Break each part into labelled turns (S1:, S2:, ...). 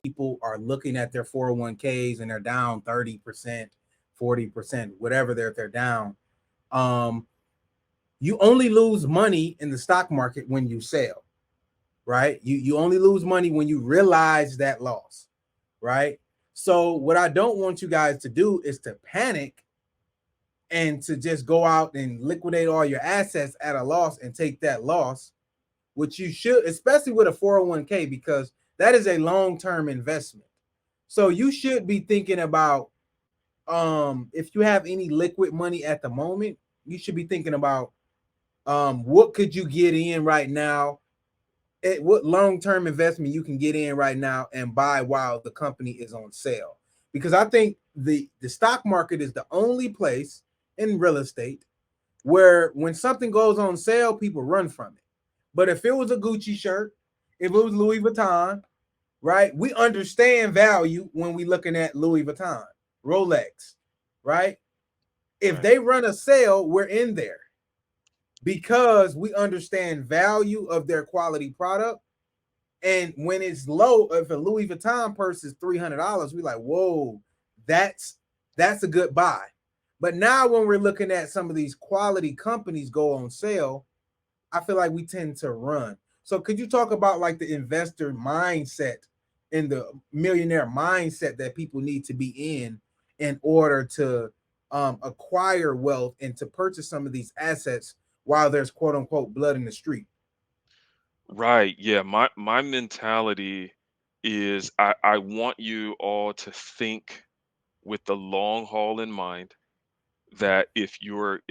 S1: people are looking at their 401ks and they're down 30%, 40%, whatever they're down. Um, you only lose money in the stock market when you sell, right? You only lose money when you realize that loss, right? So what I don't want you guys to do is to panic and to just go out and liquidate all your assets at a loss and take that loss, which you should, especially with a 401k, because that is a long-term investment. So you should be thinking about, if you have any liquid money at the moment, you should be thinking about, what could you get in right now, what long-term investment you can get in right now and buy while the company is on sale. Because I think the stock market is the only place in real estate where when something goes on sale, people run from it. But if it was a Gucci shirt, if it was Louis Vuitton, right? We understand value when we looking at Louis Vuitton, Rolex, right? If
S2: Right.
S1: they run a sale, we're in there because we understand value of their quality product. And when it's low, if a Louis Vuitton purse is $300, we like, whoa, that's that's a good buy. But now when we're looking at some of these quality companies go on sale, I feel like we tend to run. So could you talk about like the investor mindset and the millionaire mindset that people need to be in order to acquire wealth and to purchase some of these assets while there's quote unquote blood in the street?
S2: Right. Yeah. My mentality is I want you all to think with the long haul in mind, that if you're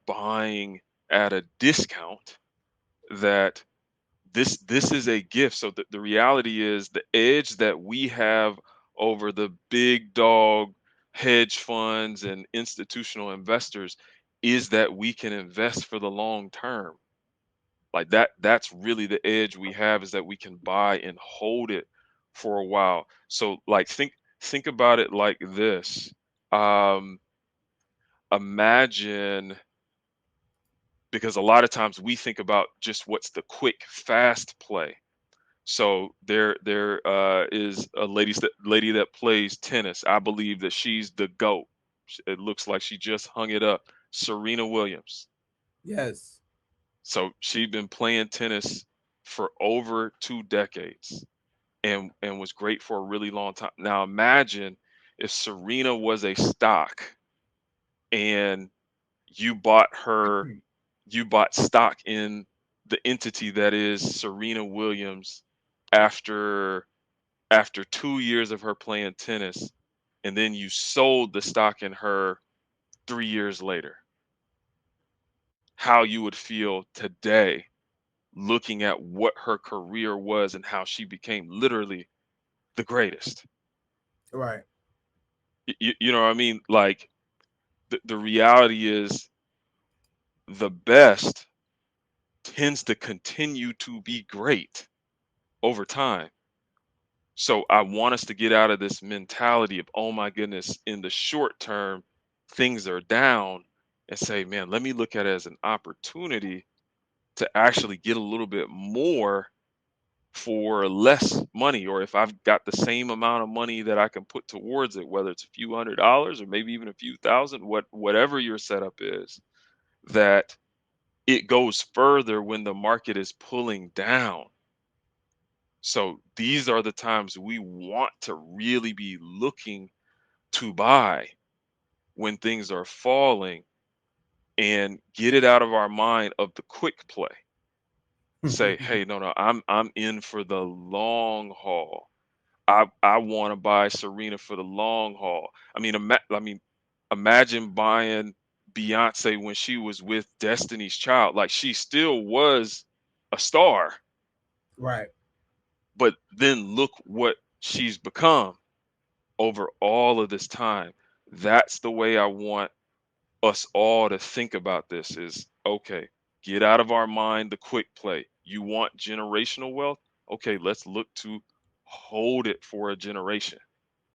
S2: buying at a discount, that this is a gift. So the reality is the edge that we have over the big dog hedge funds and institutional investors is that we can invest for the long term. Like that's really the edge we have, is that we can buy and hold it for a while. So like think about it like this. Um Imagine, because a lot of times we think about just what's the quick fast play. So there is a lady that plays tennis. I believe that she's the GOAT. It looks like she just hung it up. Serena Williams.
S1: Yes.
S2: So she's been playing tennis for over 2 decades, and was great for a really long time. Now imagine if Serena was a stock, and you bought her you bought stock in the entity that is Serena Williams after 2 years of her playing tennis, and then you sold the stock in her 3 years later. How you would feel today, looking at what her career was and how she became literally the greatest.
S1: Right.
S2: You know what I mean? Like the reality is the best tends to continue to be great over time. So I want us to get out of this mentality of, oh my goodness, in the short term, things are down, and say, man, let me look at it as an opportunity to actually get a little bit more for less money. Or if I've got the same amount of money that I can put towards it, whether it's a few $100s or maybe even a few thousand, whatever your setup is, that it goes further when the market is pulling down. So these are the times we want to really be looking to buy, when things are falling, and get it out of our mind of the quick play. Say, hey, no, no, I'm in for the long haul. I want to buy Serena for the long haul. I mean, imagine buying Beyonce when she was with Destiny's Child. Like, she still was a star,
S1: Right.
S2: but then look what she's become over all of this time. That's the way I want us all to think about this, is okay, get out of our mind the quick play. You want generational wealth? Okay, let's look to hold it for a generation.